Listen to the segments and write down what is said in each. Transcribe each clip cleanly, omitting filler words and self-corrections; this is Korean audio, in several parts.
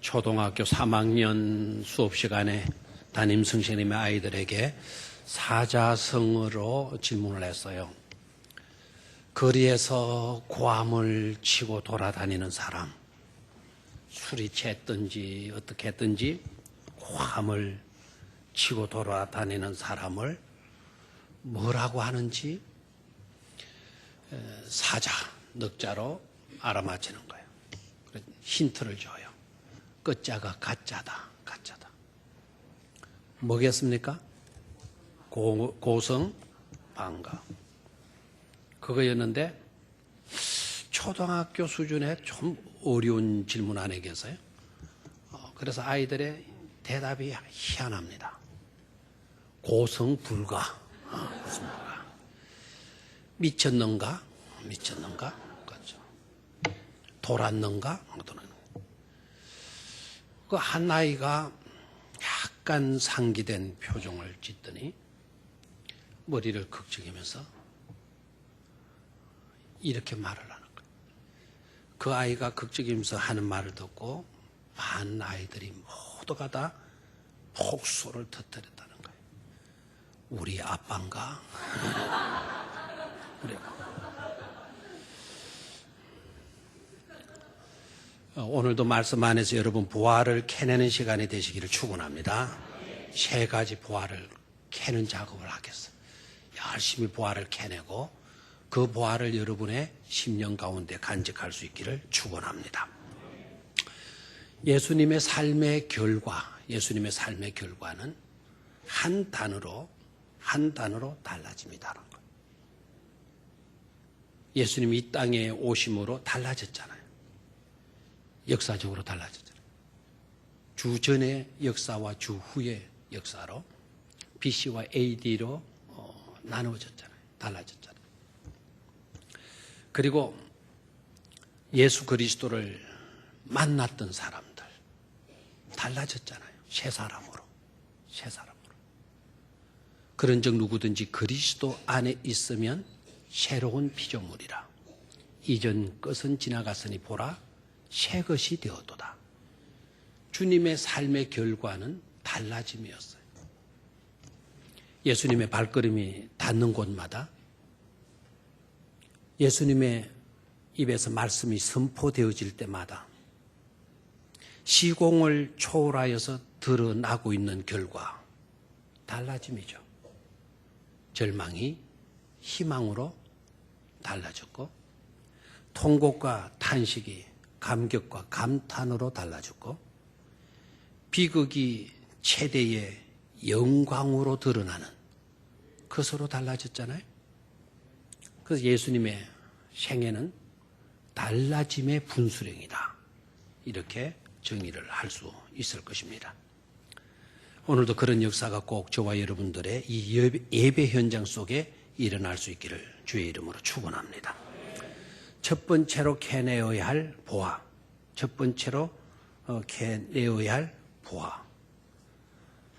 초등학교 3학년 수업 시간에 담임 선생님의 아이들에게 사자성어로 질문을 했어요. 거리에서 고함을 치고 돌아다니는 사람, 술이 취했든지 어떻게 했든지 고함을 치고 돌아다니는 사람을 뭐라고 하는지 사자, 넉자로 알아맞히는 거예요. 힌트를 줘요. 끝자가 가짜다, 가짜다. 뭐겠습니까? 고성, 방가. 그거였는데 초등학교 수준의 좀 어려운 질문 아니겠어요? 그래서 아이들의 대답이 희한합니다. 고성 불가. 무슨 불가. 미쳤는가? 미쳤는가? 그렇죠. 돌았는가? 그 한 아이가 약간 상기된 표정을 짓더니 머리를 극적이면서 이렇게 말을 하는 거예요. 그 아이가 극적이면서 하는 말을 듣고 반 아이들이 모두가 다 폭소를 터뜨렸다는 거예요. 우리 아빠인가? 우리 아빠. 오늘도 말씀 안에서 여러분 보화를 캐내는 시간이 되시기를 축원합니다. 세 가지 보화를 캐는 작업을 하겠어요. 열심히 보화를 캐내고 그 보화를 여러분의 심령 가운데 간직할 수 있기를 축원합니다. 예수님의 삶의 결과는 한 단어로 달라집니다라는 거예요. 예수님이 이 땅에 오심으로 달라졌잖아요. 역사적으로 달라졌잖아요. 주 전의 역사와 주 후의 역사로 BC와 AD로 나누어졌잖아요. 달라졌잖아요. 그리고 예수 그리스도를 만났던 사람들 달라졌잖아요. 새 사람으로. 그런즉 누구든지 그리스도 안에 있으면 새로운 피조물이라. 이전 것은 지나갔으니 보라 새 것이 되었도다. 주님의 삶의 결과는 달라짐이었어요. 예수님의 발걸음이 닿는 곳마다 예수님의 입에서 말씀이 선포되어질 때마다 시공을 초월하여서 드러나고 있는 결과 달라짐이죠. 절망이 희망으로 달라졌고 통곡과 탄식이 감격과 감탄으로 달라졌고 비극이 최대의 영광으로 드러나는 그것으로 달라졌잖아요. 그래서 예수님의 생애는 달라짐의 분수령이다. 이렇게 정의를 할 수 있을 것입니다. 오늘도 그런 역사가 꼭 저와 여러분들의 이 예배 현장 속에 일어날 수 있기를 주의 이름으로 축원합니다. 첫 번째로 캐내어야 할 보화.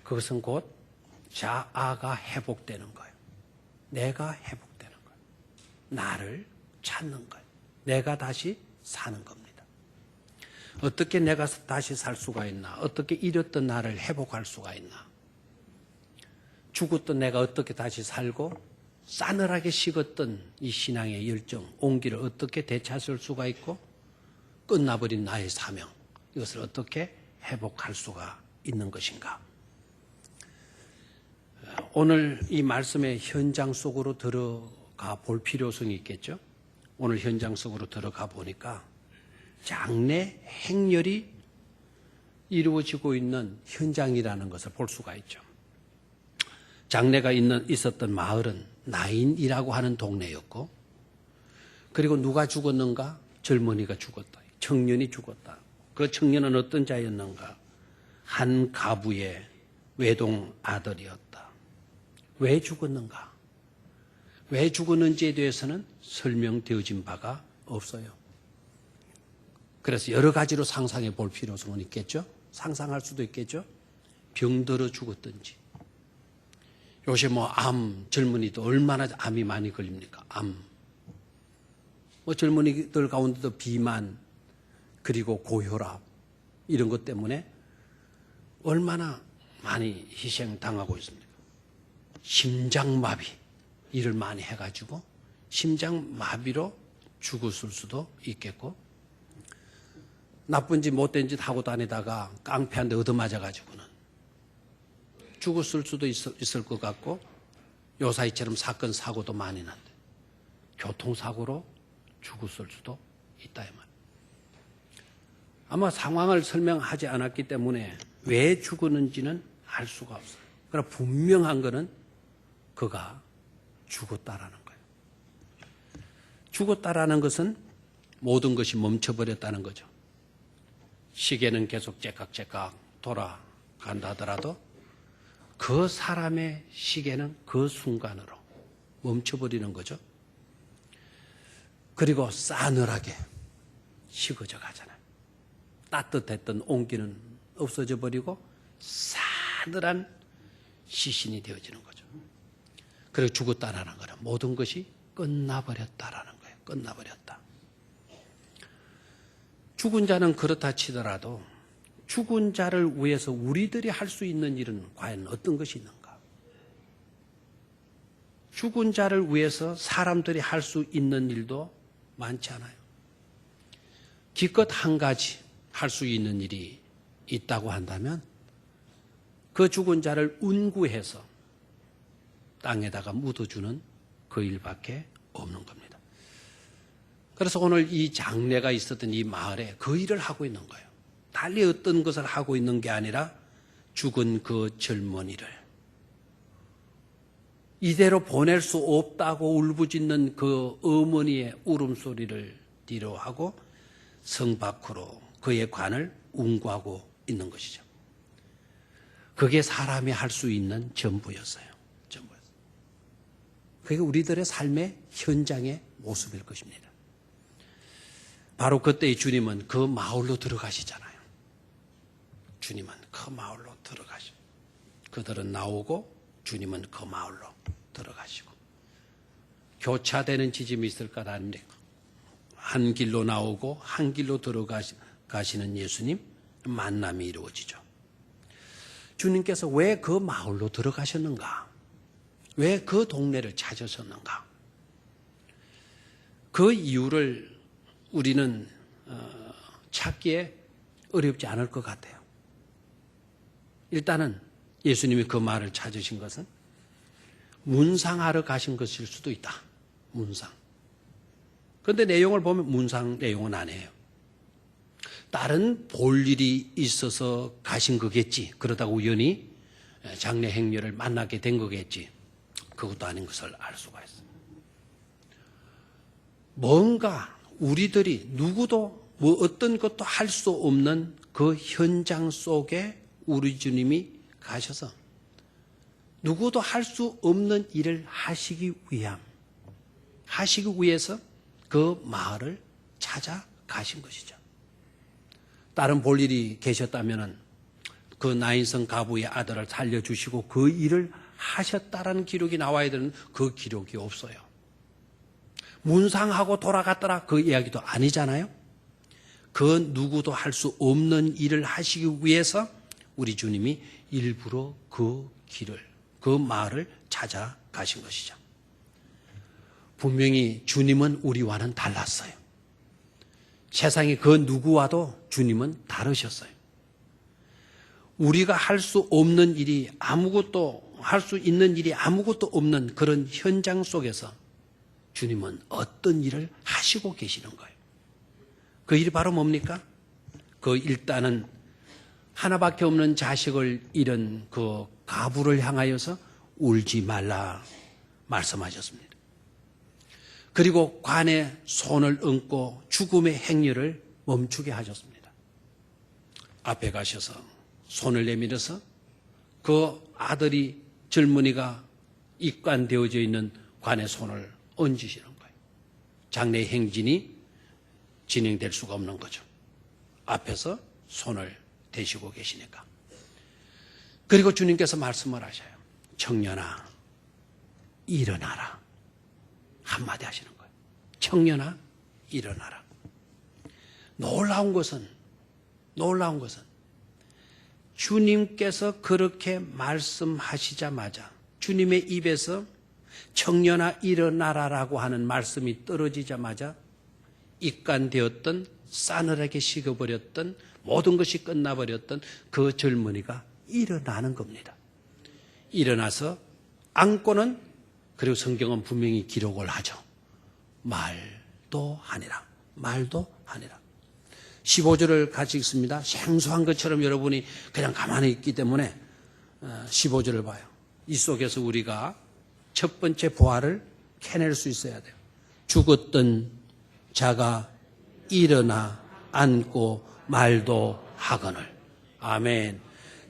그것은 곧 자아가 회복되는 거예요. 내가 회복되는 거예요. 나를 찾는 거예요. 내가 다시 사는 겁니다. 어떻게 내가 다시 살 수가 있나? 어떻게 잃었던 나를 회복할 수가 있나? 죽었던 내가 어떻게 다시 살고 싸늘하게 식었던 이 신앙의 열정, 온기를 어떻게 되찾을 수가 있고 끝나버린 나의 사명, 이것을 어떻게 회복할 수가 있는 것인가? 오늘 이 말씀의 현장 속으로 들어가 볼 필요성이 있겠죠? 오늘 현장 속으로 들어가 보니까 장래 행렬이 이루어지고 있는 현장이라는 것을 볼 수가 있죠. 장례가 있었던 마을은 나인이라고 하는 동네였고, 그리고 누가 죽었는가? 젊은이가 죽었다. 청년이 죽었다. 그 청년은 어떤 자였는가? 한 가부의 외동 아들이었다. 왜 죽었는가? 왜 죽었는지에 대해서는 설명되어진 바가 없어요. 그래서 여러 가지로 상상해 볼 필요성은 있겠죠? 상상할 수도 있겠죠? 병들어 죽었든지. 요새 젊은이도 얼마나 암이 많이 걸립니까? 젊은이들 가운데도 비만, 그리고 고혈압, 이런 것 때문에 얼마나 많이 희생당하고 있습니까? 심장마비 일을 많이 해가지고 심장마비로 죽었을 수도 있겠고, 나쁜 짓 못된 짓 하고 다니다가 깡패한테 얻어맞아가지고는 죽었을 수도 있을 것 같고, 요사이처럼 사건 사고도 많이 난대. 교통사고로 죽었을 수도 있다 이 말. 아마 상황을 설명하지 않았기 때문에 왜 죽었는지는 알 수가 없어요. 그러나 분명한 것은 그가 죽었다라는 거예요. 죽었다라는 것은 모든 것이 멈춰버렸다는 거죠. 시계는 계속 째깍째깍 돌아간다 하더라도 그 사람의 시계는 그 순간으로 멈춰버리는 거죠. 그리고 싸늘하게 식어져 가잖아요. 따뜻했던 온기는 없어져 버리고 싸늘한 시신이 되어지는 거죠. 그리고 죽었다라는 거는 모든 것이 끝나버렸다라는 거예요. 끝나버렸다. 죽은 자는 그렇다 치더라도 죽은 자를 위해서 우리들이 할 수 있는 일은 과연 어떤 것이 있는가? 죽은 자를 위해서 사람들이 할 수 있는 일도 많지 않아요. 기껏 한 가지 할 수 있는 일이 있다고 한다면 그 죽은 자를 운구해서 땅에다가 묻어주는 그 일밖에 없는 겁니다. 그래서 오늘 이 장례가 있었던 이 마을에 그 일을 하고 있는 거예요. 달리 어떤 것을 하고 있는 게 아니라 죽은 그 젊은이를 이대로 보낼 수 없다고 울부짖는 그 어머니의 울음소리를 뒤로하고 성 밖으로 그의 관을 운구하고 있는 것이죠. 그게 사람이 할 수 있는 전부였어요. 전부였어요. 그게 우리들의 삶의 현장의 모습일 것입니다. 바로 그때의 주님은 그 마을로 들어가시잖아요. 주님은 그 마을로 들어가시고 그들은 나오고 주님은 그 마을로 들어가시고 교차되는 지점이 있을까 아닙니까? 한 길로 나오고 한 길로 들어가시는 예수님 만남이 이루어지죠. 주님께서 왜 그 마을로 들어가셨는가? 왜 그 동네를 찾으셨는가? 그 이유를 우리는 찾기에 어렵지 않을 것 같아요. 일단은 예수님이 그 마을을 찾으신 것은 문상하러 가신 것일 수도 있다. 문상. 그런데 내용을 보면 문상 내용은 아니에요. 다른 볼 일이 있어서 가신 거겠지. 그러다가 우연히 장례 행렬을 만나게 된 거겠지. 그것도 아닌 것을 알 수가 있어요. 뭔가 우리들이 누구도 뭐 어떤 것도 할 수 없는 그 현장 속에 우리 주님이 가셔서 누구도 할 수 없는 일을 하시기 위해서 그 마을을 찾아가신 것이죠. 다른 볼 일이 계셨다면 그 나인성 가부의 아들을 살려주시고 그 일을 하셨다라는 기록이 나와야 되는 그 기록이 없어요. 문상하고 돌아갔더라 그 이야기도 아니잖아요. 그 누구도 할 수 없는 일을 하시기 위해서 우리 주님이 일부러 그 길을, 그 마을을 찾아가신 것이죠. 분명히 주님은 우리와는 달랐어요. 세상의 그 누구와도 주님은 다르셨어요. 우리가 할 수 없는 일이 할 수 있는 일이 아무것도 없는 그런 현장 속에서 주님은 어떤 일을 하시고 계시는 거예요. 그 일이 바로 뭡니까? 그 일단은 하나밖에 없는 자식을 잃은 그 가부를 향하여서 울지 말라 말씀하셨습니다. 그리고 관에 손을 얹고 죽음의 행렬을 멈추게 하셨습니다. 앞에 가셔서 손을 내밀어서 그 아들이 젊은이가 입관되어져 있는 관에 손을 얹으시는 거예요. 장례 행진이 진행될 수가 없는 거죠. 앞에서 손을 대시고 계시니까. 그리고 주님께서 말씀을 하셔요. 청년아, 일어나라. 한마디 하시는 거예요. 청년아, 일어나라. 놀라운 것은 놀라운 것은 주님께서 그렇게 말씀하시자마자 주님의 입에서 청년아 일어나라라고 하는 말씀이 떨어지자마자 입간되었던 싸늘하게 식어버렸던 모든 것이 끝나버렸던 그 젊은이가 일어나는 겁니다. 일어나서 안고는, 그리고 성경은 분명히 기록을 하죠. 말도 하니라. 말도 하니라. 15절을 같이 읽습니다. 생소한 것처럼 여러분이 그냥 가만히 있기 때문에 15절을 봐요. 이 속에서 우리가 첫 번째 부활을 캐낼 수 있어야 돼요. 죽었던 자가 일어나 앉고 말도 하거늘. 아멘.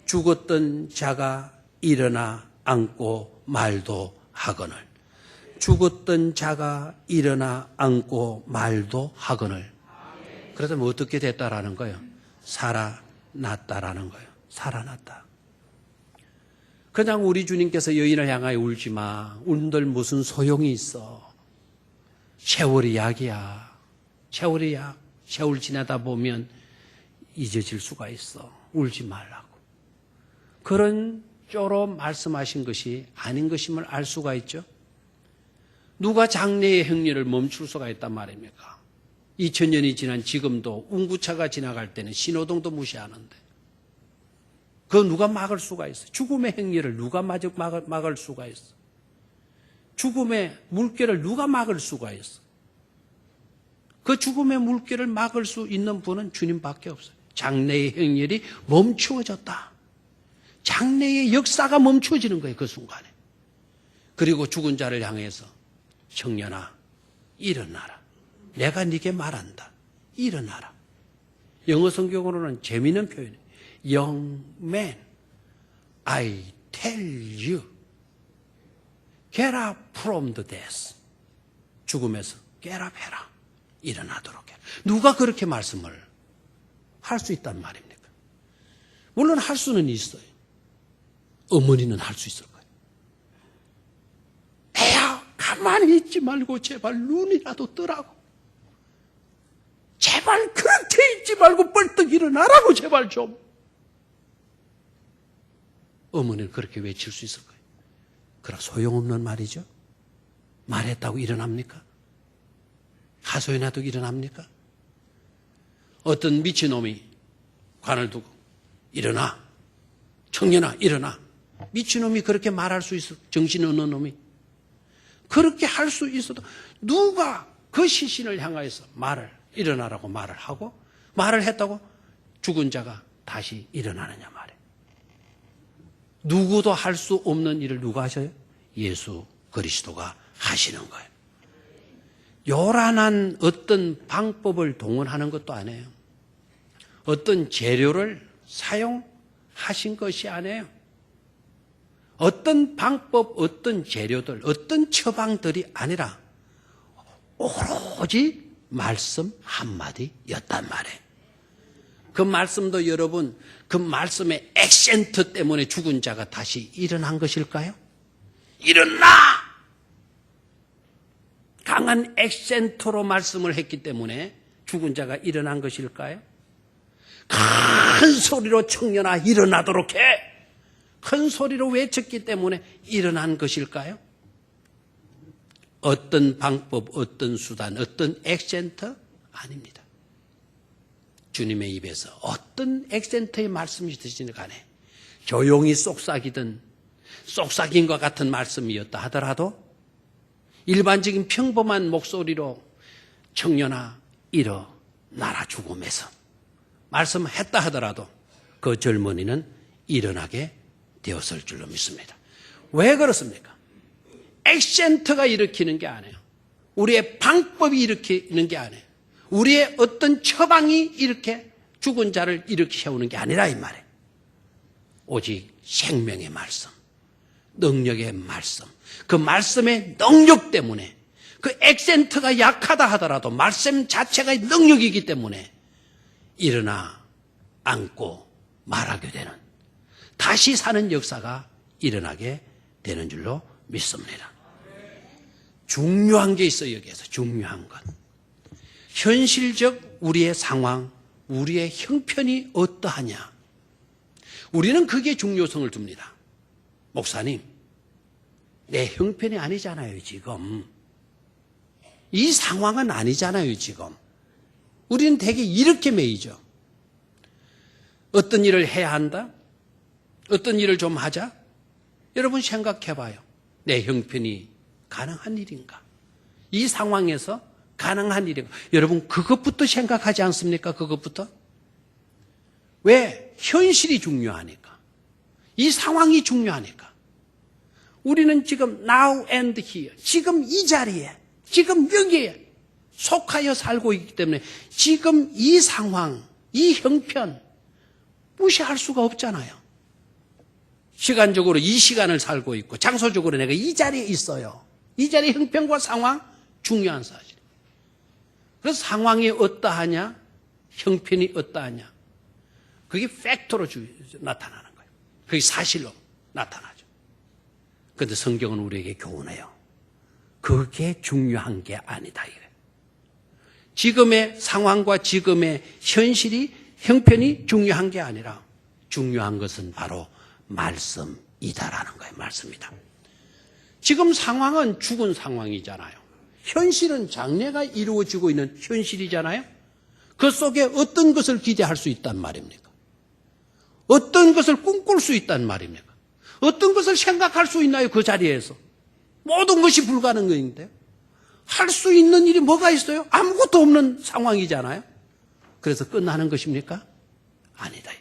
죽었던 자가 일어나 앉고 말도 하거늘. 죽었던 자가 일어나 앉고 말도 하거늘. 그렇다면 어떻게 됐다라는 거예요? 살아났다라는 거예요. 살아났다. 그냥 우리 주님께서 여인을 향하여 울지 마. 운들 무슨 소용이 있어. 세월이 약이야. 세월이 약. 세월 지나다 보면 잊어질 수가 있어. 울지 말라고. 그런 쪼로 말씀하신 것이 아닌 것임을 알 수가 있죠. 누가 장래의 행렬을 멈출 수가 있단 말입니까? 2000년이 지난 지금도 운구차가 지나갈 때는 신호등도 무시하는데 그거 누가 막을 수가 있어? 죽음의 행렬을 누가 막을 수가 있어? 죽음의 물결을 누가 막을 수가 있어? 그 죽음의 물결을 막을 수 있는 분은 주님밖에 없어요. 장래의 행렬이 멈추어졌다. 장래의 역사가 멈추어지는 거예요. 그 순간에. 그리고 죽은 자를 향해서 청년아 일어나라. 내가 네게 말한다. 일어나라. 영어 성경으로는 재미있는 표현이에요. Young man, I tell you, get up from the death. 죽음에서 get up 해라. 일어나도록 해라. 누가 그렇게 말씀을 할 수 있단 말입니까? 물론 할 수는 있어요. 어머니는 할 수 있을 거예요. 애야, 가만히 있지 말고 제발 눈이라도 뜨라고. 제발 그렇게 있지 말고 벌떡 일어나라고 제발 좀. 어머니는 그렇게 외칠 수 있을 거예요. 그러나 소용없는 말이죠. 말했다고 일어납니까? 하소연해도 일어납니까? 어떤 미친놈이 관을 두고 일어나. 청년아 일어나. 미친놈이 그렇게 말할 수 있어. 정신없는 놈이. 그렇게 할 수 있어도 누가 그 시신을 향하여서 일어나라고 말을 하고 말을 했다고 죽은 자가 다시 일어나느냐 말이에요. 누구도 할 수 없는 일을 누가 하셔요? 예수 그리스도가 하시는 거예요. 요란한 어떤 방법을 동원하는 것도 아니에요. 어떤 재료를 사용하신 것이 아니에요. 어떤 방법, 어떤 재료들, 어떤 처방들이 아니라 오로지 말씀 한마디였단 말이에요. 그 말씀도 여러분, 그 말씀의 액센트 때문에 죽은 자가 다시 일어난 것일까요? 일어나! 강한 액센트로 말씀을 했기 때문에 죽은 자가 일어난 것일까요? 큰 소리로 청년아 일어나도록 해! 큰 소리로 외쳤기 때문에 일어난 것일까요? 어떤 방법, 어떤 수단, 어떤 액센트? 아닙니다. 주님의 입에서 어떤 액센트의 말씀이 드시는 간에 조용히 속삭이든 속삭임과 같은 말씀이었다 하더라도 일반적인 평범한 목소리로 청년아 일어나라 죽음에서 말씀했다 하더라도 그 젊은이는 일어나게 되었을 줄로 믿습니다. 왜 그렇습니까? 액센트가 일으키는 게 아니에요. 우리의 방법이 일으키는 게 아니에요. 우리의 어떤 처방이 이렇게 죽은 자를 일으켜 세우는 게 아니라 이 말이에요. 오직 생명의 말씀, 능력의 말씀, 그 말씀의 능력 때문에 그 액센트가 약하다 하더라도 말씀 자체가 능력이기 때문에 일어나 앉고 말하게 되는 다시 사는 역사가 일어나게 되는 줄로 믿습니다. 중요한 게 있어요. 여기에서 중요한 것. 현실적 우리의 상황, 우리의 형편이 어떠하냐. 우리는 그게 중요성을 둡니다. 목사님, 내 형편이 아니잖아요, 지금. 이 상황은 아니잖아요, 지금. 우리는 되게 이렇게 매이죠. 어떤 일을 해야 한다? 어떤 일을 좀 하자? 여러분 생각해 봐요. 내 형편이 가능한 일인가? 이 상황에서 가능한 일인가? 여러분 그것부터 생각하지 않습니까? 그것부터? 왜? 현실이 중요하니까. 이 상황이 중요하니까. 우리는 지금 now and here, 지금 이 자리에, 지금 여기에 속하여 살고 있기 때문에 지금 이 상황, 이 형편 무시할 수가 없잖아요. 시간적으로 이 시간을 살고 있고 장소적으로 내가 이 자리에 있어요. 이 자리의 형편과 상황 중요한 사실. 그래서 상황이 어떠하냐, 형편이 어떠하냐, 그게 팩토로 나타나는 거예요. 그게 사실로 나타나죠. 그런데 성경은 우리에게 교훈해요. 그게 중요한 게 아니다 이래. 지금의 상황과 지금의 현실이, 형편이 중요한 게 아니라 중요한 것은 바로 말씀이다라는 거예요. 말씀이다. 지금 상황은 죽은 상황이잖아요. 현실은 장래가 이루어지고 있는 현실이잖아요. 그 속에 어떤 것을 기대할 수 있단 말입니까? 어떤 것을 꿈꿀 수 있단 말입니까? 어떤 것을 생각할 수 있나요? 그 자리에서. 모든 것이 불가능인데요. 할 수 있는 일이 뭐가 있어요? 아무것도 없는 상황이잖아요. 그래서 끝나는 것입니까? 아니다.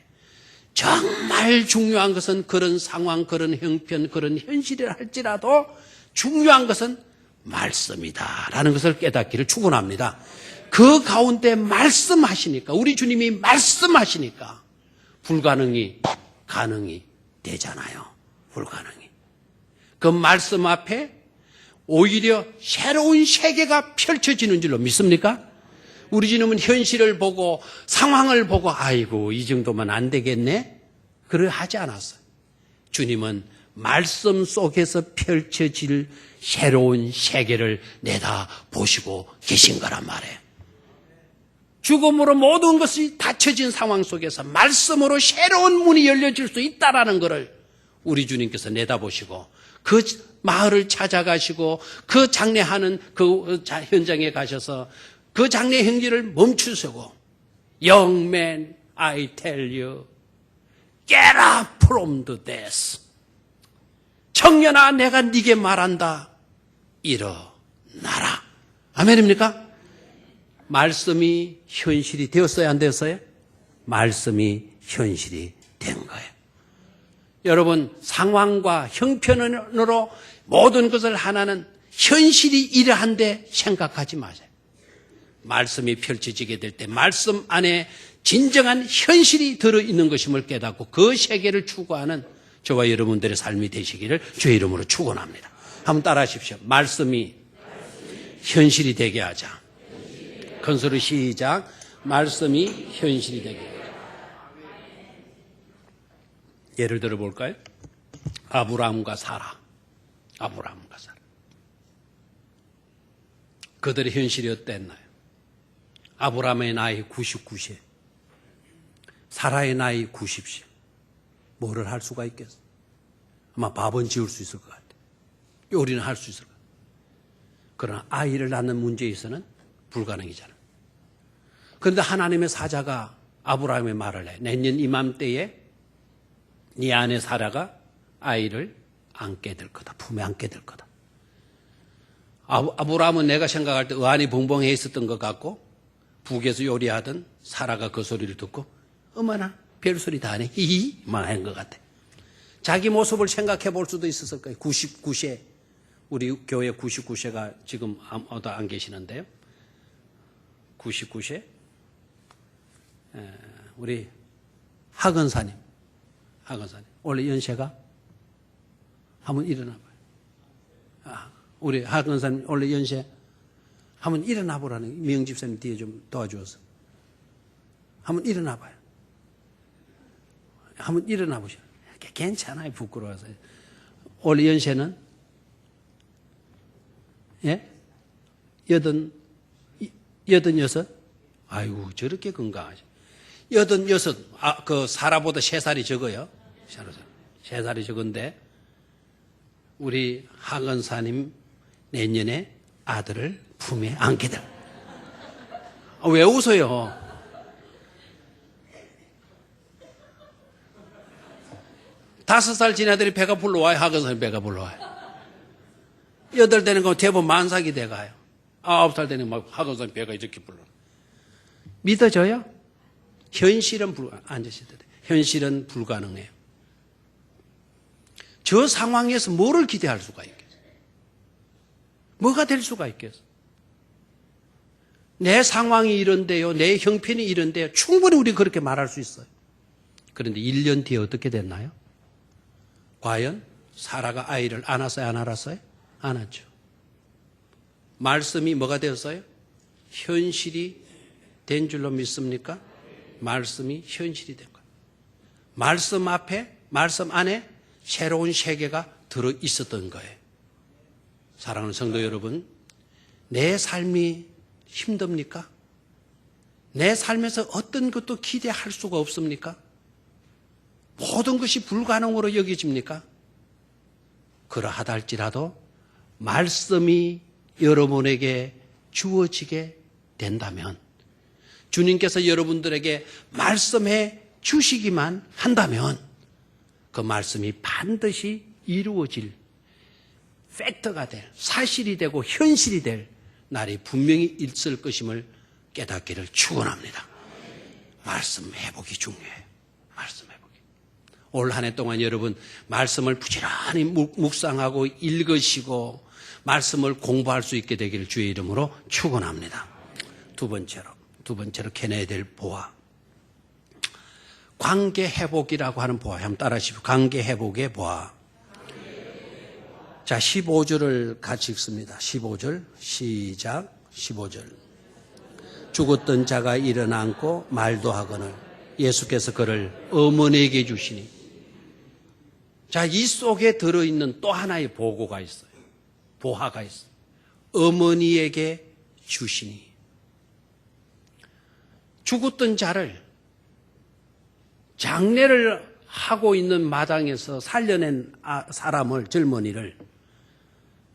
정말 중요한 것은 그런 상황, 그런 형편, 그런 현실이라 할지라도 중요한 것은 말씀이다라는 것을 깨닫기를 축원합니다. 그 가운데 말씀하시니까, 우리 주님이 말씀하시니까 불가능이 가능이 되잖아요. 불가능이. 그 말씀 앞에 오히려 새로운 세계가 펼쳐지는 줄로 믿습니까? 우리 주님은 현실을 보고 상황을 보고 아이고 이 정도면 안 되겠네? 그래 하지 않았어요. 주님은 말씀 속에서 펼쳐질 새로운 세계를 내다보시고 계신 거란 말이에요. 죽음으로 모든 것이 닫혀진 상황 속에서 말씀으로 새로운 문이 열려질 수 있다라는 것을 우리 주님께서 내다보시고 그 마을을 찾아가시고 그 장례하는 그 현장에 가셔서 그 장례 행위를 멈추시고 Young man, I tell you, get up from the death. 청년아, 내가 네게 말한다. 일어나라. 아멘입니까? 말씀이 현실이 되었어요, 안 되었어요? 말씀이 현실이 된 거예요. 여러분, 상황과 형편으로 모든 것을 하나는 현실이 이러한데 생각하지 마세요. 말씀이 펼쳐지게 될 때 말씀 안에 진정한 현실이 들어있는 것임을 깨닫고 그 세계를 추구하는 저와 여러분들의 삶이 되시기를 주의 이름으로 축원합니다. 한번 따라 하십시오. 말씀이 현실이 되게 하자. 큰 소리 시작. 말씀이 현실이 되게 하자. 예를 들어 볼까요? 아브라함과 사라. 아브라함과 사라. 그들의 현실이 어땠나요? 아브라함의 나이 99세, 사라의 나이 90세. 뭐를 할 수가 있겠어? 아마 밥은 지을 수 있을 것 같아요. 요리는 할 수 있을 것 같아요. 그러나 아이를 낳는 문제에 있어서는 불가능이잖아요. 그런데 하나님의 사자가 아브라함의 말을 해. 내년 이맘때에 네 아내 사라가 아이를 안게 될 거다. 품에 안게 될 거다. 아브라함은 내가 생각할 때 의안이 벙벙해 있었던 것 같고 북에서 요리하던 사라가 그 소리를 듣고 어머나 별소리 다 하네 히히 막 하는 것 같아. 자기 모습을 생각해 볼 수도 있었을 거예요. 99세 우리 교회 99세가 지금 아무도 안 계시는데요. 99세 우리 하건사님 원래 연세가 한번 일어나 봐요. 우리 하건사님 원래 연세 한번 일어나 보라는 명집사님 뒤에 좀 도와주어서 한번 일어나 봐요. 한번 일어나 보셔. 괜찮아요. 부끄러워서. 원래 연세는 예? 86? 아이고 저렇게 건강하죠. 86, 그 사라보다 3살이 적어요. 3살이 적은데, 우리 하건사님 내년에 아들을 품에 안게 될. 왜 웃어요? 다섯 살 지나들이 배가 불러와요. 하건사님 배가 불러와요. 8 되는 건 대부분 만삭이 돼가요. 9살 되는 막 하건사님 배가 이렇게 불러. 믿어져요? 현실은 앉으시다. 현실은 불가능해요. 저 상황에서 뭐를 기대할 수가 있겠어요? 뭐가 될 수가 있겠어요? 내 상황이 이런데요, 내 형편이 이런데요, 충분히 우리 그렇게 말할 수 있어요. 그런데 1년 뒤에 어떻게 됐나요? 과연 사라가 아이를 안았어요, 안 안았어요? 안았죠. 말씀이 뭐가 되었어요? 현실이 된 줄로 믿습니까? 말씀이 현실이 된 거예요. 말씀 앞에, 말씀 안에 새로운 세계가 들어 있었던 거예요. 사랑하는 성도 여러분, 내 삶이 힘듭니까? 내 삶에서 어떤 것도 기대할 수가 없습니까? 모든 것이 불가능으로 여겨집니까? 그러하다 할지라도 말씀이 여러분에게 주어지게 된다면, 주님께서 여러분들에게 말씀해 주시기만 한다면 그 말씀이 반드시 이루어질 팩트가 될, 사실이 되고 현실이 될 날이 분명히 있을 것임을 깨닫기를 축원합니다. 말씀 회복이 중요해요. 말씀 회복이. 올 한 해 동안 여러분 말씀을 부지런히 묵상하고 읽으시고 말씀을 공부할 수 있게 되기를 주의 이름으로 축원합니다. 두 번째로 캐내야 될 보아. 관계 회복이라고 하는 보아. 한번 따라 하십시오. 관계 회복의 보아. 자, 15절을 같이 읽습니다. 15절 시작. 15절. 죽었던 자가 일어나고 말도 하거늘 예수께서 그를 어머니에게 주시니. 자, 이 속에 들어있는 또 하나의 보고가 있어요. 보화가 있어요. 어머니에게 주시니. 죽었던 자를 장례를 하고 있는 마당에서 살려낸 사람을, 젊은이를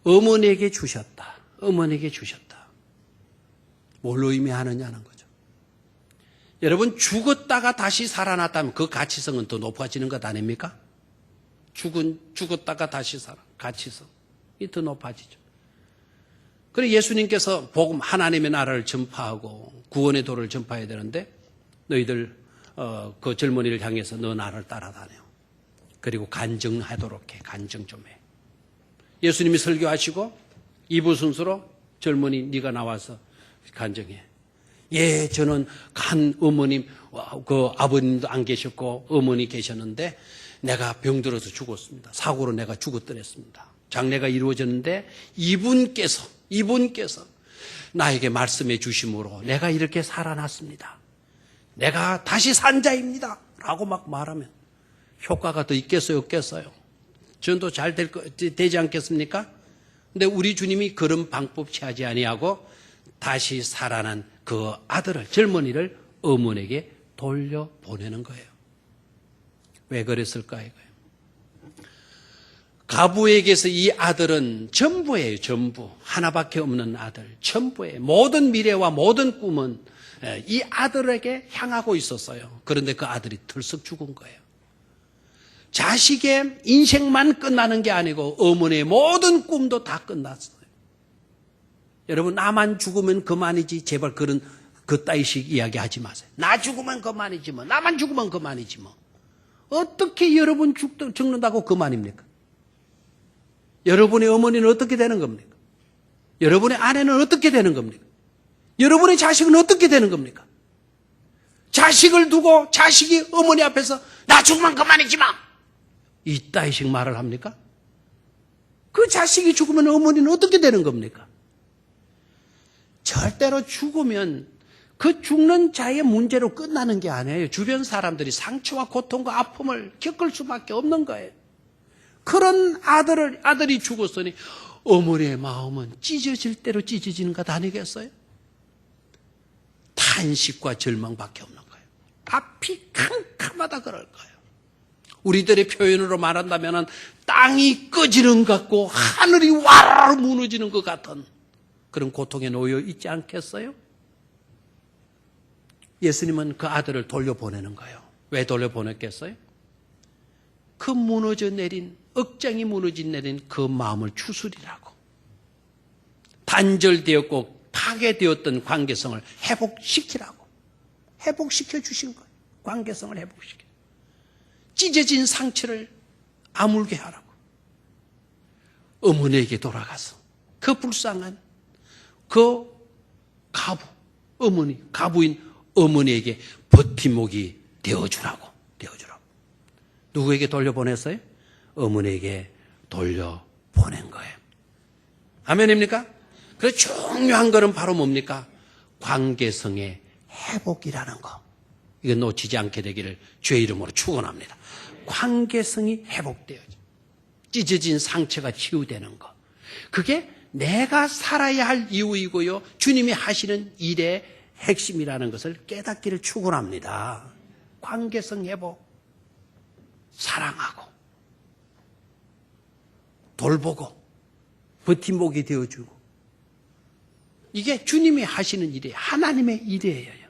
어머니에게 주셨다. 어머니에게 주셨다. 뭘 의미하느냐는 거죠. 여러분, 죽었다가 다시 살아났다면 그 가치성은 더 높아지는 것 아닙니까? 죽었다가 다시 살아. 가치성이 더 높아지죠. 그래서 예수님께서 복음, 하나님의 나라를 전파하고 구원의 도를 전파해야 되는데 너희들 그 젊은이를 향해서 너 나를 따라다녀. 그리고 간증하도록 해. 간증 좀 해. 예수님이 설교하시고 2부 순서로 젊은이 네가 나와서 간증해. 예, 저는 간 어머님, 그 아버님도 안 계셨고 어머니 계셨는데 내가 병들어서 죽었습니다. 사고로 내가 죽었더랬습니다. 장례가 이루어졌는데 이분께서 나에게 말씀해 주심으로 내가 이렇게 살아났습니다. 내가 다시 산 자입니다. 라고 막 말하면 효과가 더 있겠어요, 없겠어요? 전도 잘 되지 않겠습니까? 근데 우리 주님이 그런 방법 취하지 아니하고 다시 살아난 그 아들을, 젊은이를 어머니에게 돌려보내는 거예요. 왜 그랬을까 이거예요. 가부에게서 이 아들은 전부예요. 전부. 하나밖에 없는 아들. 전부예요. 모든 미래와 모든 꿈은 이 아들에게 향하고 있었어요. 그런데 그 아들이 털썩 죽은 거예요. 자식의 인생만 끝나는 게 아니고 어머니의 모든 꿈도 다 끝났어요. 여러분, 나만 죽으면 그만이지. 제발 그런 그따위식 이야기 하지 마세요. 나 죽으면 그만이지 뭐. 나만 죽으면 그만이지 뭐. 어떻게 여러분 죽는다고 그만입니까? 여러분의 어머니는 어떻게 되는 겁니까? 여러분의 아내는 어떻게 되는 겁니까? 여러분의 자식은 어떻게 되는 겁니까? 자식을 두고 자식이 어머니 앞에서 나 죽으면 그만이지 마. 이따위식 말을 합니까? 그 자식이 죽으면 어머니는 어떻게 되는 겁니까? 절대로 죽으면 그 죽는 자의 문제로 끝나는 게 아니에요. 주변 사람들이 상처와 고통과 아픔을 겪을 수밖에 없는 거예요. 그런 아들이 죽었으니 어머니의 마음은 찢어질 대로 찢어지는 것 아니겠어요? 탄식과 절망밖에 없는 거예요. 앞이 캄캄하다 그럴 거예요. 우리들의 표현으로 말한다면 땅이 꺼지는 것 같고 하늘이 와르르 무너지는 것 같은 그런 고통에 놓여 있지 않겠어요? 예수님은 그 아들을 돌려보내는 거예요. 왜 돌려보냈겠어요? 그 무너져 내린, 억장이 무너져 내린 그 마음을 추스리라고. 단절되었고 파괴되었던 관계성을 회복시키라고. 회복시켜 주신 거예요. 관계성을 회복시켜. 찢어진 상처를 아물게 하라고. 어머니에게 돌아가서 그 불쌍한 그 가부인 어머니에게 버팀목이 되어주라고. 누구에게 돌려보냈어요? 어머니에게 돌려보낸 거예요. 아멘입니까? 그래서 중요한 거는 바로 뭡니까? 관계성의 회복이라는 거. 이거 놓치지 않게 되기를 주의 이름으로 축원합니다. 관계성이 회복되어져. 찢어진 상처가 치유되는 거. 그게 내가 살아야 할 이유이고요. 주님이 하시는 일의 핵심이라는 것을 깨닫기를 축원합니다. 관계성 회복. 사랑하고 돌보고 버팀목이 되어주고 이게 주님이 하시는 일이에요. 하나님의 일이에요.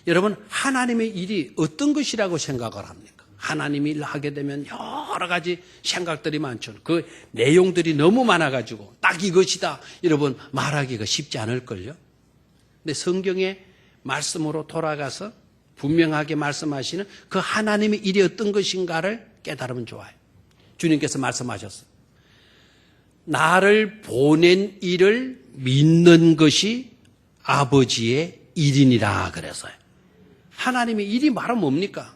여러분 하나님의 일이 어떤 것이라고 생각을 합니까? 하나님이 일 하게 되면 여러 가지 생각들이 많죠. 그 내용들이 너무 많아가지고 딱 이것이다 여러분 말하기가 쉽지 않을걸요. 근데 성경의 말씀으로 돌아가서 분명하게 말씀하시는 그 하나님의 일이 어떤 것인가를 깨달으면 좋아요. 주님께서 말씀하셨어요. 나를 보낸 이를 믿는 것이 아버지의 일이니라 그래서요. 하나님의 일이 바로 뭡니까?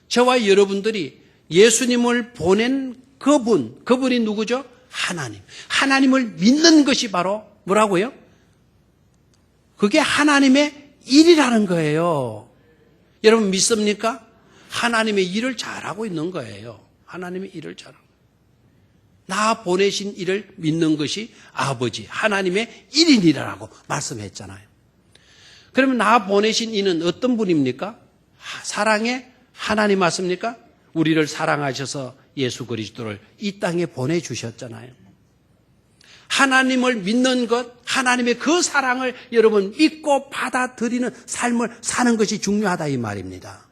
저와 여러분들이 예수님을 보낸 그분이 누구죠? 하나님. 하나님을 믿는 것이 바로 뭐라고요? 그게 하나님의 일이라는 거예요. 여러분 믿습니까? 하나님의 일을 잘하고 있는 거예요. 하나님의 일을 잘하고. 나 보내신 일을 믿는 것이 아버지, 하나님의 일이라고 말씀했잖아요. 그러면 나 보내신 이는 어떤 분입니까? 사랑의 하나님 맞습니까? 우리를 사랑하셔서 예수 그리스도를 이 땅에 보내주셨잖아요. 하나님을 믿는 것, 하나님의 그 사랑을 여러분 믿고 받아들이는 삶을 사는 것이 중요하다 이 말입니다.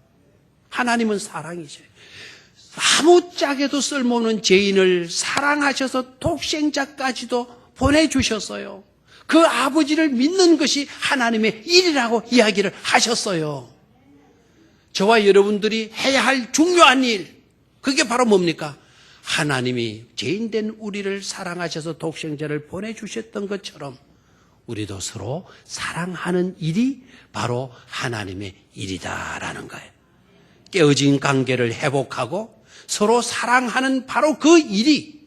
하나님은 사랑이세요. 아무짝에도 쓸모없는 죄인을 사랑하셔서 독생자까지도 보내주셨어요. 그 아버지를 믿는 것이 하나님의 일이라고 이야기를 하셨어요. 저와 여러분들이 해야 할 중요한 일, 그게 바로 뭡니까? 하나님이 죄인된 우리를 사랑하셔서 독생자를 보내주셨던 것처럼 우리도 서로 사랑하는 일이 바로 하나님의 일이다라는 거예요. 깨어진 관계를 회복하고 서로 사랑하는 바로 그 일이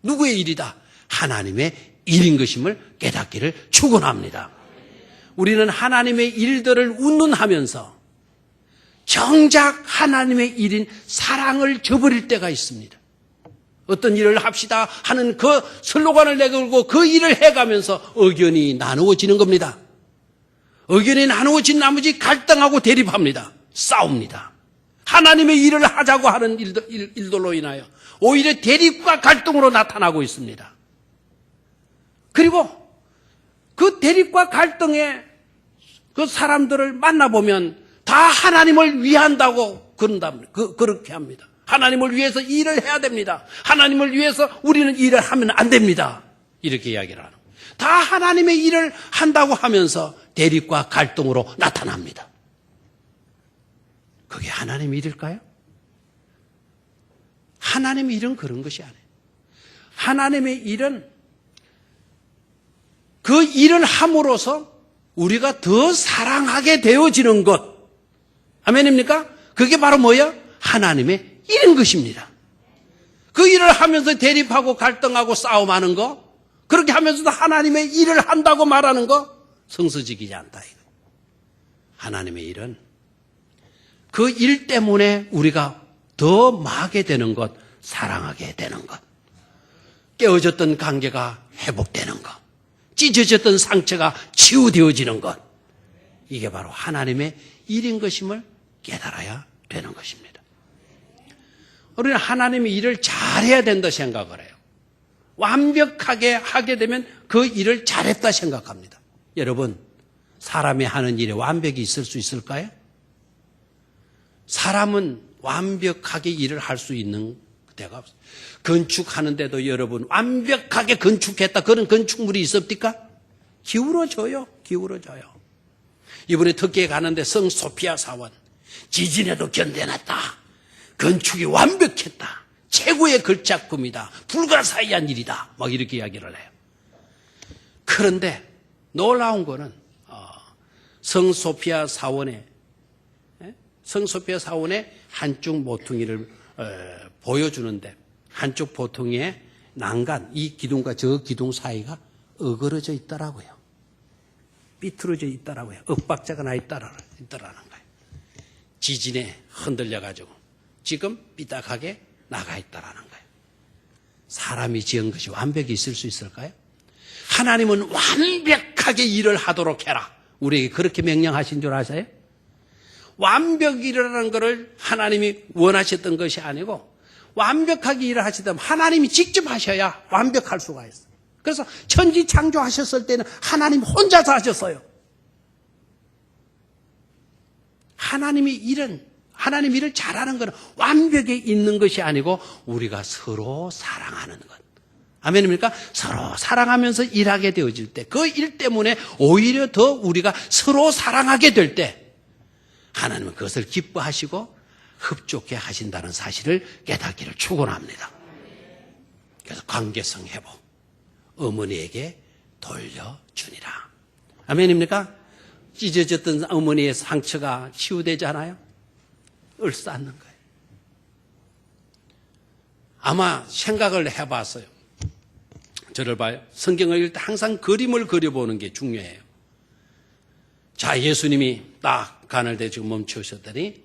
누구의 일이다? 하나님의 일인 것임을 깨닫기를 축원합니다. 우리는 하나님의 일들을 운운하면서 정작 하나님의 일인 사랑을 저버릴 때가 있습니다. 어떤 일을 합시다 하는 그 슬로건을 내걸고 그 일을 해가면서 의견이 나누어지는 겁니다. 의견이 나누어진 나머지 갈등하고 대립합니다. 싸웁니다. 하나님의 일을 하자고 하는 일들로 인하여 오히려 대립과 갈등으로 나타나고 있습니다. 그리고 그 대립과 갈등에 그 사람들을 만나보면 다 하나님을 위한다고 그렇게 합니다. 하나님을 위해서 일을 해야 됩니다. 하나님을 위해서 우리는 일을 하면 안 됩니다. 이렇게 이야기를 하는 거예요. 다 하나님의 일을 한다고 하면서 대립과 갈등으로 나타납니다. 그게 하나님의 일일까요? 하나님의 일은 그런 것이 아니에요. 하나님의 일은 그 일을 함으로써 우리가 더 사랑하게 되어지는 것. 아멘입니까? 그게 바로 뭐예요? 하나님의 일인 것입니다. 그 일을 하면서 대립하고 갈등하고 싸움하는 거, 그렇게 하면서도 하나님의 일을 한다고 말하는 거 성서지기지 않다. 하나님의 일은 그 일 때문에 우리가 더 마게 되는 것, 사랑하게 되는 것, 깨어졌던 관계가 회복되는 것, 찢어졌던 상처가 치유되어지는 것, 이게 바로 하나님의 일인 것임을 깨달아야 되는 것입니다. 우리는 하나님이 일을 잘해야 된다 생각을 해요. 완벽하게 하게 되면 그 일을 잘했다 생각합니다. 여러분, 사람이 하는 일에 완벽이 있을 수 있을까요? 사람은 완벽하게 일을 할 수 있는 데가 없어요. 건축하는데도 여러분 완벽하게 건축했다 그런 건축물이 있습니까? 기울어져요. 기울어져요. 이번에 터키에 가는데 성 소피아 사원 지진에도 견뎌냈다. 건축이 완벽했다. 최고의 걸작품이다. 불가사의한 일이다. 막 이렇게 이야기를 해요. 그런데 놀라운 거는 성 소피아 사원의 한쪽 모퉁이를 보여주는데 한쪽 보퉁이의 난간, 이 기둥과 저 기둥 사이가 어그러져 있더라고요. 삐뚤어져 있더라고요. 엇박자가 나 있더라는 거예요. 지진에 흔들려가지고 지금 삐딱하게 나가 있다라는 거예요. 사람이 지은 것이 완벽히 있을 수 있을까요? 하나님은 완벽하게 일을 하도록 해라. 우리에게 그렇게 명령하신 줄 아세요? 완벽이라는 것을 하나님이 원하셨던 것이 아니고 완벽하게 일을 하시다면 하나님이 직접 하셔야 완벽할 수가 있어요. 그래서 천지 창조하셨을 때는 하나님 혼자서 하셨어요. 하나님 일을 잘하는 것은 완벽에 있는 것이 아니고 우리가 서로 사랑하는 것. 아멘입니까? 서로 사랑하면서 일하게 되어질 때, 그 일 때문에 오히려 더 우리가 서로 사랑하게 될 때, 하나님은 그것을 기뻐하시고 흡족해 하신다는 사실을 깨닫기를 축원합니다. 그래서 관계성 회복, 어머니에게 돌려주니라. 아멘입니까? 찢어졌던 어머니의 상처가 치유되잖아요. 을싸는 거예요. 아마 생각을 해봤어요. 저를 봐요. 성경을 읽을 때 항상 그림을 그려보는 게 중요해요. 자, 예수님이 딱 간을 대주고 멈추셨더니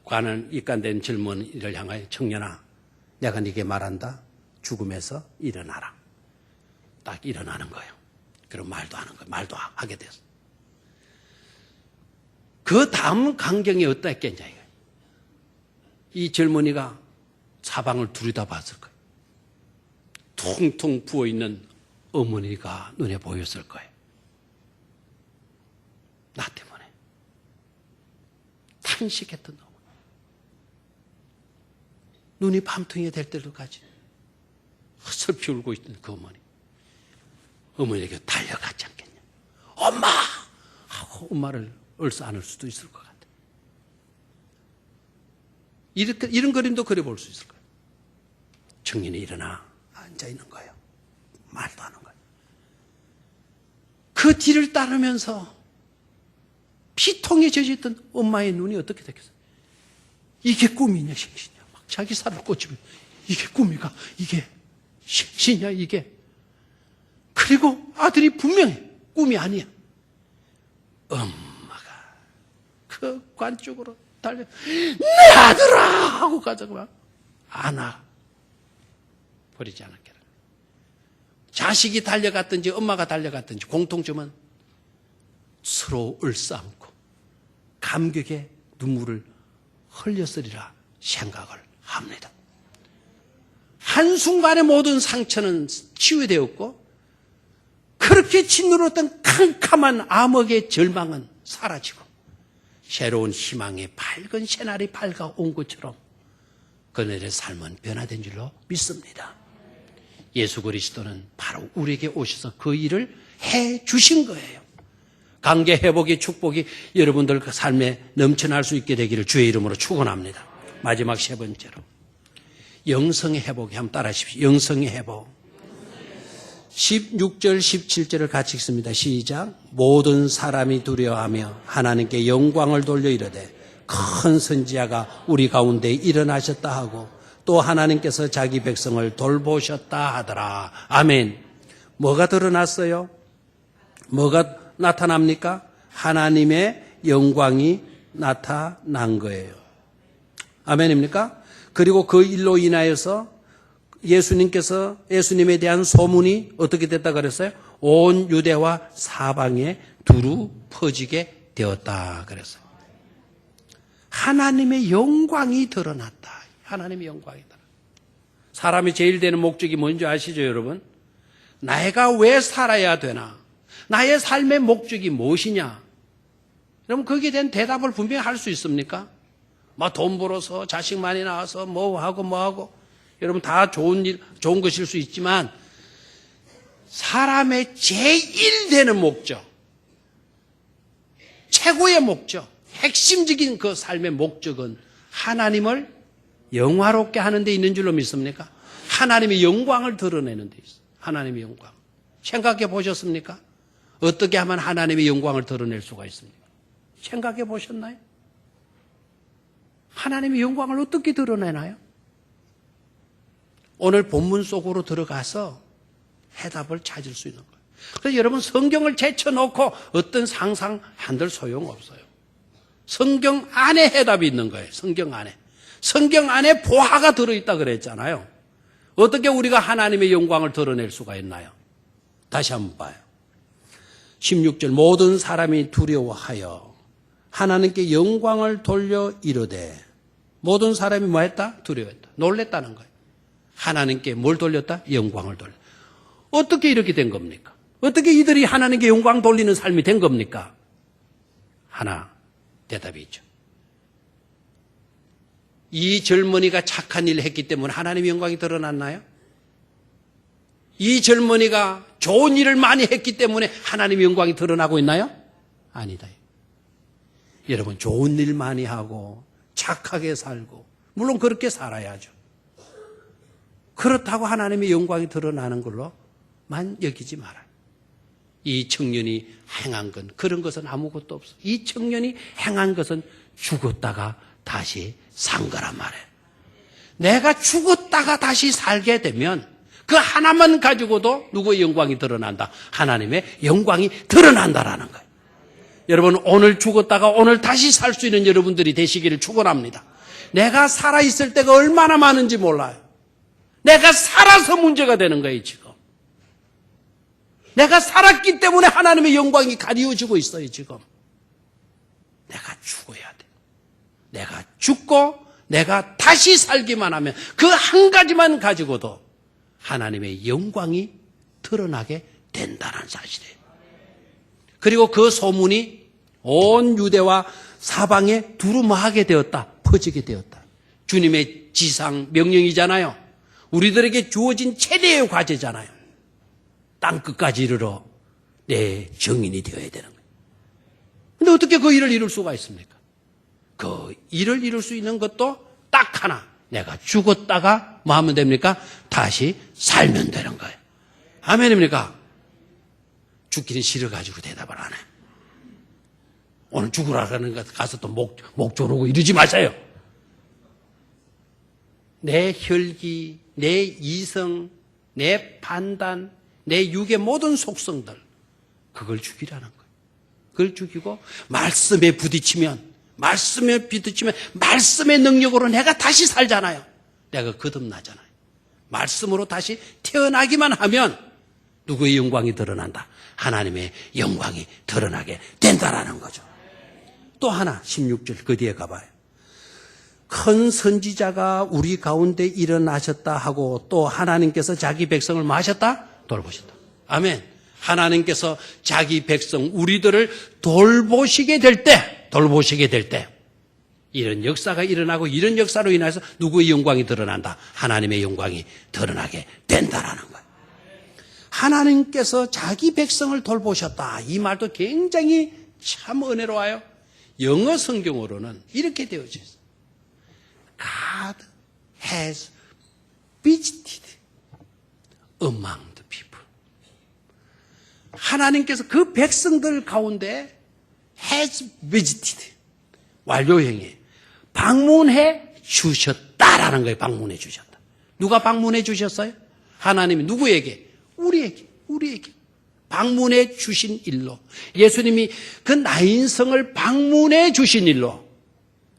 관을 입간된 젊은이를 향하여 청년아, 내가 네게 말한다. 죽음에서 일어나라. 딱 일어나는 거예요. 그럼 말도 하는 거예요. 말도 하게 됐어. 그 다음 광경이 어떠했겠냐 이거예요. 이 젊은이가 사방을 들여다봤을 거예요. 퉁퉁 부어있는 어머니가 눈에 보였을 거예요. 나 때문에 탄식했던 어머니. 눈이 밤중에 될 때도까지 슬피 울고 있던 그 어머니. 어머니에게 달려갔지 않겠냐. 엄마! 하고 엄마를 얼싸 안을 수도 있을 것 같아요. 이런 그림도 그려볼 수 있을 거예요. 청년이 일어나 앉아있는 거예요. 말도 하는 거예요. 그 뒤를 따르면서 피통에 젖어있던 엄마의 눈이 어떻게 됐겠어요? 이게 꿈이냐 생신이냐. 막 자기 살을 꽂으면 이게 꿈이가 이게 생신이냐 이게. 그리고 아들이 분명해. 꿈이 아니야. 엄마가 그 관 쪽으로 달려 내 아들아 하고 가자고 막 안아 버리지 않았겠라. 자식이 달려갔든지 엄마가 달려갔든지 공통점은 서로 을싸안고 감격의 눈물을 흘렸으리라 생각을 합니다. 한순간에 모든 상처는 치유되었고 그렇게 짓누렀던 캄캄한 암흑의 절망은 사라지고 새로운 희망의 밝은 새날이 밝아온 것처럼 그들의 삶은 변화된 줄로 믿습니다. 예수 그리스도는 바로 우리에게 오셔서 그 일을 해 주신 거예요. 관계 회복의 축복이 여러분들 그 삶에 넘쳐날 수 있게 되기를 주의 이름으로 축원합니다. 마지막 세 번째로 영성의 회복이 한번 따라 하십시오. 영성의 회복. 16절 17절을 같이 읽습니다. 시작. 모든 사람이 두려워하며 하나님께 영광을 돌려 이르되 큰 선지자가 우리 가운데 일어나셨다 하고 또 하나님께서 자기 백성을 돌보셨다 하더라. 아멘. 뭐가 드러났어요? 뭐가 나타납니까? 하나님의 영광이 나타난 거예요. 아멘입니까? 그리고 그 일로 인하여서 예수님에 대한 소문이 어떻게 됐다 그랬어요? 온 유대와 사방에 두루 퍼지게 되었다 그랬어요. 하나님의 영광이 드러났다. 하나님의 영광이 드러났다. 사람이 제일 되는 목적이 뭔지 아시죠, 여러분? 내가 왜 살아야 되나? 나의 삶의 목적이 무엇이냐? 여러분, 거기에 대한 대답을 분명히 할 수 있습니까? 막 돈 벌어서 자식 많이 낳아서 뭐 하고 여러분 다 좋은 것일 수 있지만 사람의 제일 되는 목적, 최고의 목적, 핵심적인 그 삶의 목적은 하나님을 영화롭게 하는 데 있는 줄로 믿습니까? 하나님의 영광을 드러내는 데 있어요. 하나님의 영광. 생각해 보셨습니까? 어떻게 하면 하나님의 영광을 드러낼 수가 있습니까? 생각해 보셨나요? 하나님의 영광을 어떻게 드러내나요? 오늘 본문 속으로 들어가서 해답을 찾을 수 있는 거예요. 그래서 여러분 성경을 제쳐놓고 어떤 상상 한들 소용없어요. 성경 안에 해답이 있는 거예요. 성경 안에. 성경 안에 보화가 들어있다 그랬잖아요. 어떻게 우리가 하나님의 영광을 드러낼 수가 있나요? 다시 한번 봐요. 16절 모든 사람이 두려워하여 하나님께 영광을 돌려 이르되 모든 사람이 뭐 했다? 두려워했다. 놀랬다는 거예요. 하나님께 뭘 돌렸다? 영광을 돌렸다. 어떻게 이렇게 된 겁니까? 어떻게 이들이 하나님께 영광 돌리는 삶이 된 겁니까? 하나 대답이 있죠. 이 젊은이가 착한 일을 했기 때문에 하나님의 영광이 드러났나요? 이 젊은이가 좋은 일을 많이 했기 때문에 하나님의 영광이 드러나고 있나요? 아니다. 여러분 좋은 일 많이 하고 착하게 살고 물론 그렇게 살아야죠. 그렇다고 하나님의 영광이 드러나는 걸로만 여기지 말아요. 이 청년이 행한 건 그런 것은 아무것도 없어. 이 청년이 행한 것은 죽었다가 다시 산 거란 말이에요. 내가 죽었다가 다시 살게 되면 그 하나만 가지고도 누구의 영광이 드러난다? 하나님의 영광이 드러난다라는 거예요. 여러분 오늘 죽었다가 오늘 다시 살 수 있는 여러분들이 되시기를 축원합니다. 내가 살아있을 때가 얼마나 많은지 몰라요. 내가 살아서 문제가 되는 거예요 지금. 내가 살았기 때문에 하나님의 영광이 가리워지고 있어요 지금. 내가 죽어야 돼. 내가 죽고 내가 다시 살기만 하면 그 한 가지만 가지고도 하나님의 영광이 드러나게 된다는 사실이에요. 그리고 그 소문이 온 유대와 사방에 두루마하게 되었다. 퍼지게 되었다. 주님의 지상 명령이잖아요. 우리들에게 주어진 최대의 과제잖아요. 땅 끝까지 이르러 내 정인이 되어야 되는 거예요. 근데 어떻게 그 일을 이룰 수가 있습니까? 그 일을 이룰 수 있는 것도 딱 하나. 내가 죽었다가 뭐 하면 됩니까? 다시 살면 되는 거예요. 아멘입니까? 죽기는 싫어가지고 대답을 안 해. 오늘 죽으라는 것 가서 또 목 조르고 이러지 마세요. 내 혈기, 내 이성, 내 판단, 내 육의 모든 속성들 그걸 죽이라는 거예요. 그걸 죽이고 말씀에 부딪히면 말씀의 능력으로 내가 다시 살잖아요. 내가 거듭나잖아요. 말씀으로 다시 태어나기만 하면 누구의 영광이 드러난다? 하나님의 영광이 드러나게 된다라는 거죠. 또 하나 16절 그 뒤에 가봐요. 큰 선지자가 우리 가운데 일어나셨다 하고 또 하나님께서 자기 백성을 뭐 하셨다? 돌보셨다. 아멘. 하나님께서 자기 백성 우리들을 돌보시게 될 때 이런 역사가 일어나고 이런 역사로 인해서 누구의 영광이 드러난다? 하나님의 영광이 드러나게 된다라는 거예요. 하나님께서 자기 백성을 돌보셨다. 이 말도 굉장히 참 은혜로워요. 영어 성경으로는 이렇게 되어져 있어요. God has visited among the people. 하나님께서 그 백성들 가운데 has visited. 완료형이에요. 방문해 주셨다라는 거예요. 방문해 주셨다. 누가 방문해 주셨어요? 하나님이 누구에게? 우리에게. 방문해 주신 일로. 예수님이 그 나인성을 방문해 주신 일로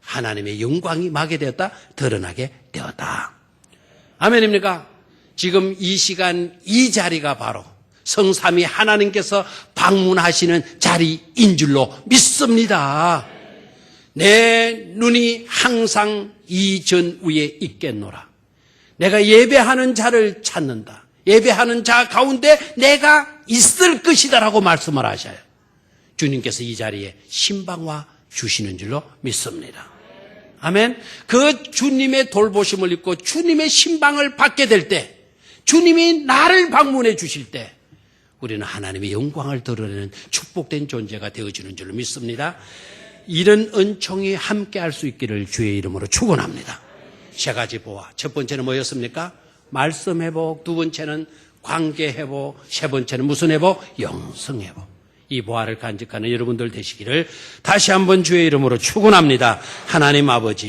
하나님의 영광이 마게 되었다. 드러나게 되었다. 아멘입니까? 지금 이 시간 이 자리가 바로 성삼위 하나님께서 방문하시는 자리인 줄로 믿습니다. 내 눈이 항상 이 전 위에 있겠노라. 내가 예배하는 자를 찾는다. 예배하는 자 가운데 내가 있을 것이다라고 말씀을 하셔요. 주님께서 이 자리에 신방와 주시는 줄로 믿습니다. 아멘. 그 주님의 돌보심을 입고 주님의 신방을 받게 될 때, 주님이 나를 방문해 주실 때 우리는 하나님의 영광을 드러내는 축복된 존재가 되어지는 줄로 믿습니다. 이런 은총이 함께할 수 있기를 주의 이름으로 축원합니다. 세 가지 보아. 첫 번째는 뭐였습니까? 말씀 회복. 두 번째는 관계 회복. 세 번째는 무슨 회복? 영성 회복. 이 보아를 간직하는 여러분들 되시기를 다시 한번 주의 이름으로 축원합니다. 하나님 아버지,